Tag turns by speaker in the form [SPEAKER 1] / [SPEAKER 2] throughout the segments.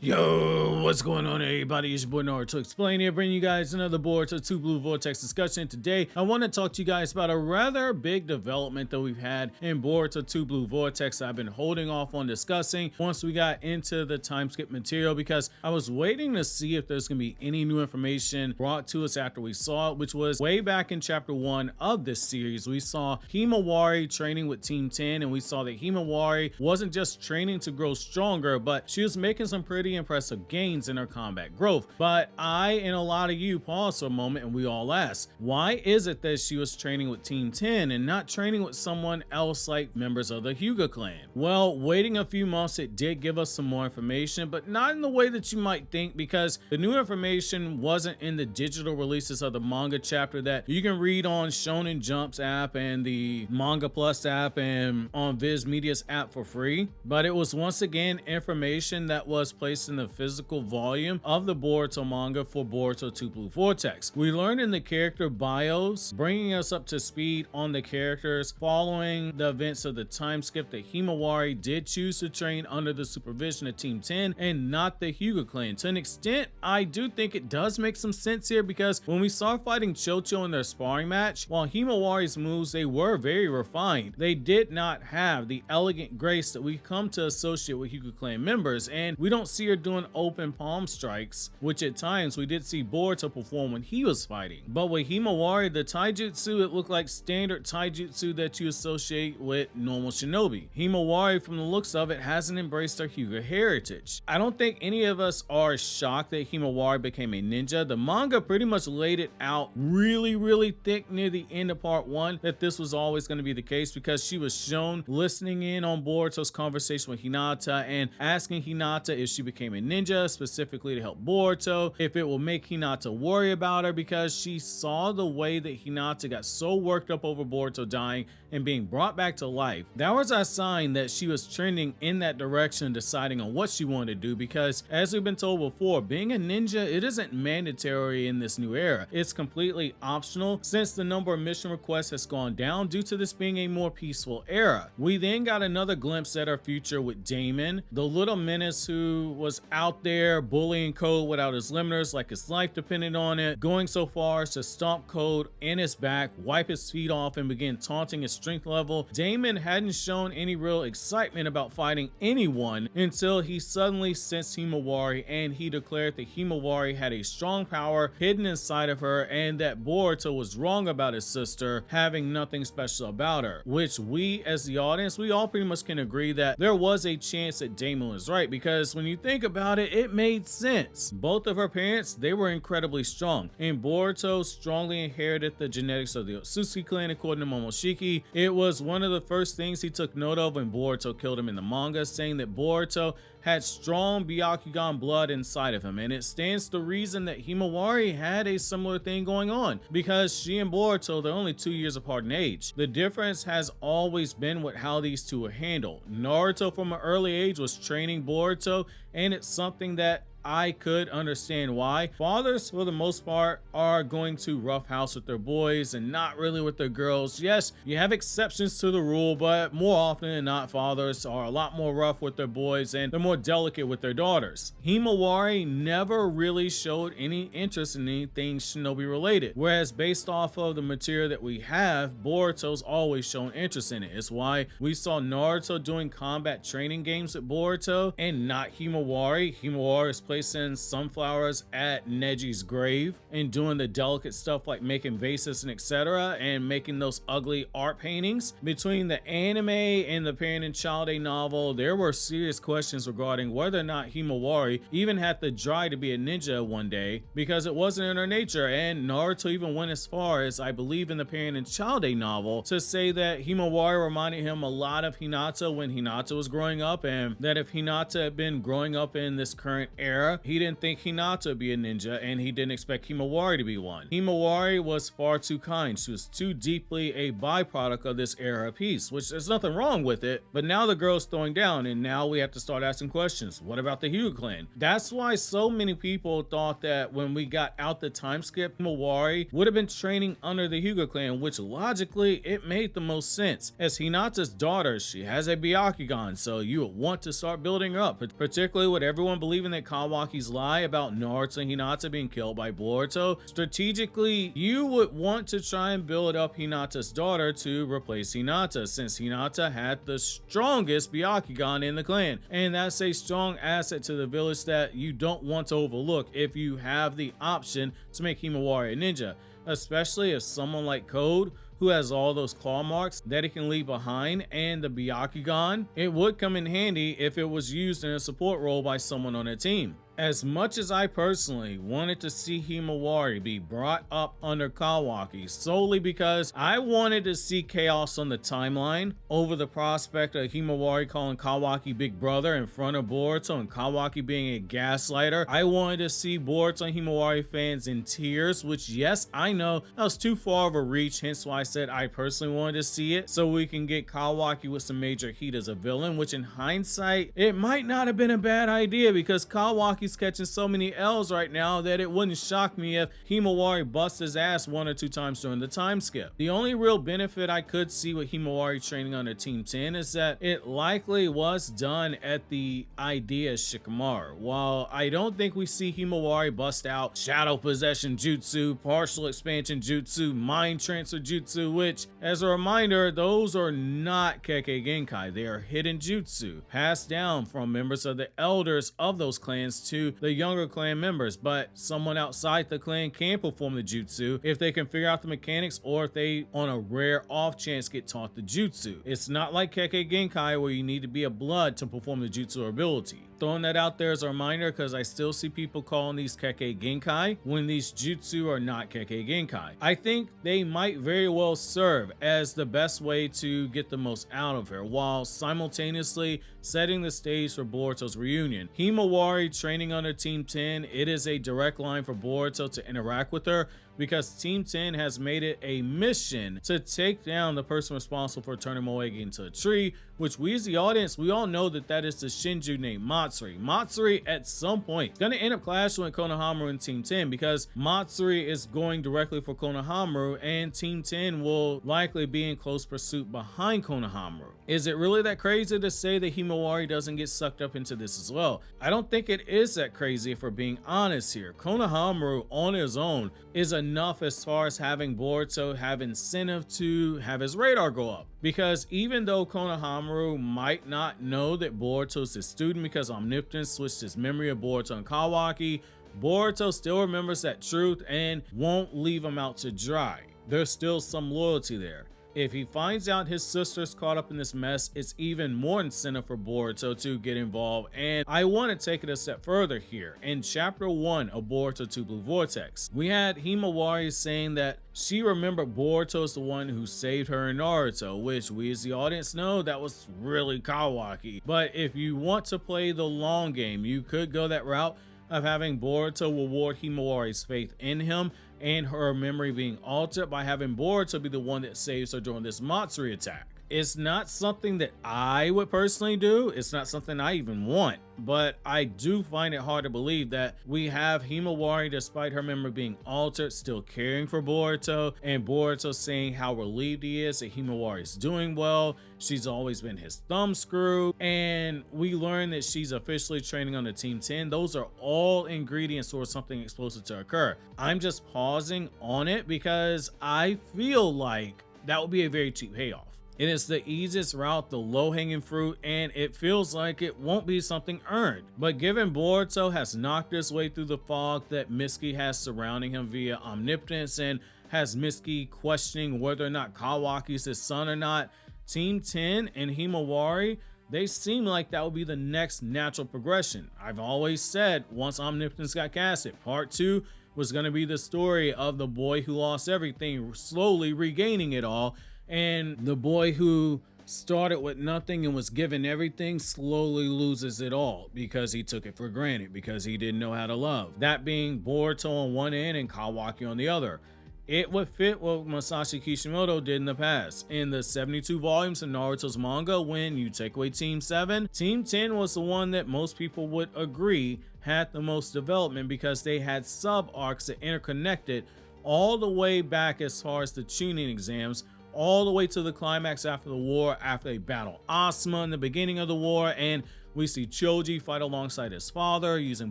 [SPEAKER 1] Yo, what's going on everybody? It's your boy Naruto Explain here, bringing you guys another Boruto 2 Blue Vortex discussion. Today, I want to talk to you guys about a rather big development that we've had in Boruto 2 Blue Vortex I've been holding off on discussing once we got into the time skip material, because I was waiting to see if there's going to be any new information brought to us after we saw it, which was way back in chapter 1 of this series. We saw Himawari training with Team 10, and we saw that Himawari wasn't just training to grow stronger, but she was making some pretty impressive gains in her combat growth. But I and a lot of you paused for a moment and we all asked, why is it that she was training with Team 10 and not training with someone else like members of the Hyuga clan? Well, waiting a few months, it did give us some more information, but not in the way that you might think, because the new information wasn't in the digital releases of the manga chapter that you can read on Shonen Jump's app and the Manga Plus app and on Viz Media's app for free, but it was once again information that was placed in the physical volume of the Boruto manga for Boruto 2 Blue Vortex. We learned in the character bios, bringing us up to speed on the characters following the events of the time skip, that Himawari did choose to train under the supervision of Team 10 and not the Hyuga clan. To an extent, I do think it does make some sense here, because when we saw fighting Chocho in their sparring match, while Himawari's moves, they were very refined, they did not have the elegant grace that we come to associate with Hyuga clan members, and we don't see her doing open palm strikes, which at times we did see Boruto perform when he was fighting. But with Himawari, the taijutsu, it looked like standard taijutsu that you associate with normal shinobi. Himawari, from the looks of it, hasn't embraced her Hyuga heritage. I don't think any of us are shocked that Himawari became a ninja. The manga pretty much laid it out really thick near the end of part 1 that this was always going to be the case, because she was shown listening in on Boruto's conversation with Hinata and asking Hinata if she became a ninja specifically to help Boruto, if it will make Hinata worry about her, because she saw the way that Hinata got so worked up over Boruto dying and being brought back to life. That was a sign that she was trending in that direction, deciding on what she wanted to do, because as we've been told before, being a ninja, it isn't mandatory in this new era. It's completely optional, since the number of mission requests has gone down due to this being a more peaceful era. We then got another glimpse at her future with Daemon, the little menace who was out there bullying Code without his limiters, like his life depended on it, going so far as to stomp Code in his back, wipe his feet off, and begin taunting his strength level. Daemon hadn't shown any real excitement about fighting anyone until he suddenly sensed Himawari, and he declared that Himawari had a strong power hidden inside of her, and that Boruto was wrong about his sister having nothing special about her, which we as the audience, we all pretty much can agree that there was a chance that Daemon was right, because when you think about it, it made sense. Both of her parents, they were incredibly strong, and Boruto strongly inherited the genetics of the Otsuki clan according to Momoshiki. It was one of the first things he took note of when Boruto killed him in the manga, saying that Boruto had strong Byakugan blood inside of him, and it stands to reason that Himawari had a similar thing going on, because she and Boruto, they're only 2 years apart in age. The difference has always been with how these two are handled. Naruto from an early age was training Boruto, and it's something that I could understand why. Fathers, for the most part, are going to roughhouse with their boys and not really with their girls. Yes, you have exceptions to the rule, but more often than not, fathers are a lot more rough with their boys and they're more delicate with their daughters. Himawari never really showed any interest in anything shinobi related, whereas based off of the material that we have, Boruto's always shown interest in it. It's why we saw Naruto doing combat training games with Boruto and not Himawari. Himawari is placing sunflowers at Neji's grave and doing the delicate stuff like making vases and etc., and making those ugly art paintings. Between the anime and the parent and child a novel, there were serious questions regarding whether or not Himawari even had the drive to be a ninja one day, because it wasn't in her nature. And Naruto even went as far as, I believe in the parent and child a novel, to say that Himawari reminded him a lot of Hinata when Hinata was growing up, and that if Hinata had been growing up in this current era, era, he didn't think Hinata would be a ninja, and he didn't expect Himawari to be one. Himawari was far too kind. She was too deeply a byproduct of this era piece, which there's nothing wrong with it, but now the girl's throwing down, and now we have to start asking questions. What about the Hyuga clan? That's why so many people thought that when we got out the time skip, Himawari would have been training under the Hyuga clan, which logically it made the most sense. As Hinata's daughter, she has a Byakugan, so you would want to start building her up, particularly with everyone believing that Kawaki's lie about Naruto and Hinata being killed by Boruto. Strategically, you would want to try and build up Hinata's daughter to replace Hinata, since Hinata had the strongest Byakugan in the clan, and that's a strong asset to the village that you don't want to overlook if you have the option to make Himawari a ninja, especially if someone like Code, who has all those claw marks that he can leave behind, and the Byakugan, it would come in handy if it was used in a support role by someone on a team. As much as I personally wanted to see Himawari be brought up under Kawaki solely because I wanted to see chaos on the timeline over the prospect of Himawari calling Kawaki big brother in front of Boruto and Kawaki being a gaslighter, I wanted to see Boruto and Himawari fans in tears, which yes, I know that was too far of a reach, hence why I said I personally wanted to see it, so we can get Kawaki with some major heat as a villain, which in hindsight, it might not have been a bad idea because Kawaki's catching so many L's right now that it wouldn't shock me if Himawari busts his ass 1 or 2 times during the time skip. The only real benefit I could see with Himawari training under Team 10 is that it likely was done at the idea of Shikamaru. While I don't think we see Himawari bust out Shadow Possession Jutsu, Partial Expansion Jutsu, Mind Transfer Jutsu, which, as a reminder, those are not Kekkei Genkai. They are hidden jutsu passed down from members of the elders of those clans to the younger clan members, but someone outside the clan can perform the jutsu if they can figure out the mechanics or if they on a rare off chance get taught the jutsu. It's not like Kekkei Genkai where you need to be a blood to perform the jutsu ability. Throwing that out there as a reminder because I still see people calling these Kekkei Genkai when these jutsu are not Kekkei Genkai. I think they might very well serve as the best way to get the most out of her while simultaneously setting the stage for Boruto's reunion. Himawari training under Team 10, it is a direct line for Boruto to interact with her because Team 10 has made it a mission to take down the person responsible for turning Moegi into a tree, which we as the audience, we all know that that is the Shinju named Matsuri. Matsuri at some point is going to end up clashing with Konohamaru and Team 10 because Matsuri is going directly for Konohamaru and Team 10 will likely be in close pursuit behind Konohamaru. Is it really that crazy to say that Himawari doesn't get sucked up into this as well? I don't think it is that crazy if we're being honest here. Konohamaru on his own is enough as far as having Boruto have incentive to have his radar go up. Because even though Konohamaru might not know that Boruto's his student because Omnipotence switched his memory of Boruto and Kawaki, Boruto still remembers that truth and won't leave him out to dry. There's still some loyalty there. If he finds out his sister's caught up in this mess, it's even more incentive for Boruto to get involved. And I want to take it a step further here. In chapter 1 of Boruto 2 Blue Vortex, we had Himawari saying that she remembered Boruto as the one who saved her in Naruto, which we as the audience know that was really Kawaki. But if you want to play the long game, you could go that route of having Boruto reward Himawari's faith in him and her memory being altered by having Boruto be the one that saves her during this Matsuri attack. It's not something that I would personally do. It's not something I even want, but I do find it hard to believe that we have Himawari, despite her memory being altered, still caring for Boruto, and Boruto saying how relieved he is that Himawari is doing well. She's always been his thumbscrew, and we learn that she's officially training on the Team 10. Those are all ingredients for something explosive to occur. I'm just pausing on it because I feel like that would be a very cheap payoff. It is the easiest route, the low-hanging fruit, and it feels like it won't be something earned. But given Boruto has knocked his way through the fog that Mitsuki has surrounding him via Omnipotence and has Mitsuki questioning whether or not Kawaki's his son or not, Team 10 and Himawari, they seem like that would be the next natural progression. I've always said once Omnipotence got casted, part 2 was going to be the story of the boy who lost everything, slowly regaining it all, and the boy who started with nothing and was given everything, slowly loses it all because he took it for granted, because he didn't know how to love. That being Boruto on one end and Kawaki on the other. It would fit what Masashi Kishimoto did in the past. In the 72 volumes of Naruto's manga, when you take away Team 7, Team 10 was the one that most people would agree had the most development, because they had sub-arcs that interconnected all the way back as far as the tuning exams, all the way to the climax after the war, after they battle Asuma in the beginning of the war, and we see Choji fight alongside his father using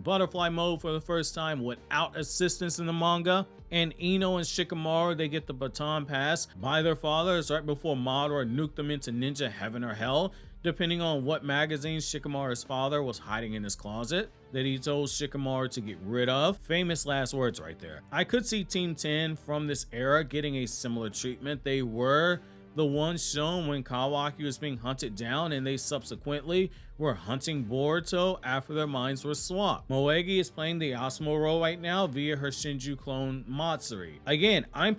[SPEAKER 1] butterfly mode for the first time without assistance in the manga. And Ino and Shikamaru, they get the baton passed by their fathers right before Madara nuked them into ninja heaven or hell, depending on what magazine Shikamaru's father was hiding in his closet that he told Shikamaru to get rid of. Famous last words right there. I could see Team 10 from this era getting a similar treatment. They were the ones shown when Kawaki was being hunted down, and they subsequently were hunting Boruto after their minds were swapped. Moegi is playing the Asuma role right now via her Shinju clone Matsuri. Again, I'm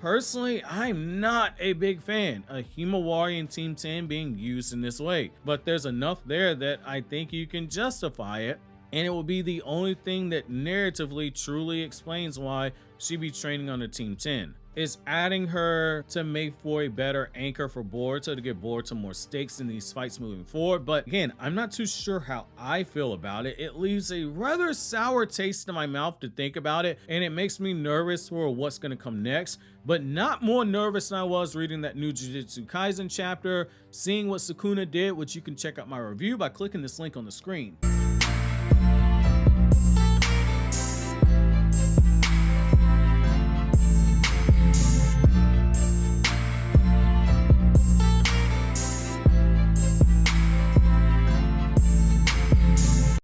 [SPEAKER 1] not a big fan of Himawari and Team 10 being used in this way, but there's enough there that I think you can justify it, and it will be the only thing that narratively truly explains why she be training under Team 10. Is adding her to make for a better anchor for Boruto to give Boruto more stakes in these fights moving forward. But again, I'm not too sure how I feel about it. It leaves a rather sour taste in my mouth to think about it, and it makes me nervous for what's going to come next, but not more nervous than I was reading that new Jujutsu Kaisen chapter, seeing what Sukuna did, which you can check out my review by clicking this link on the screen.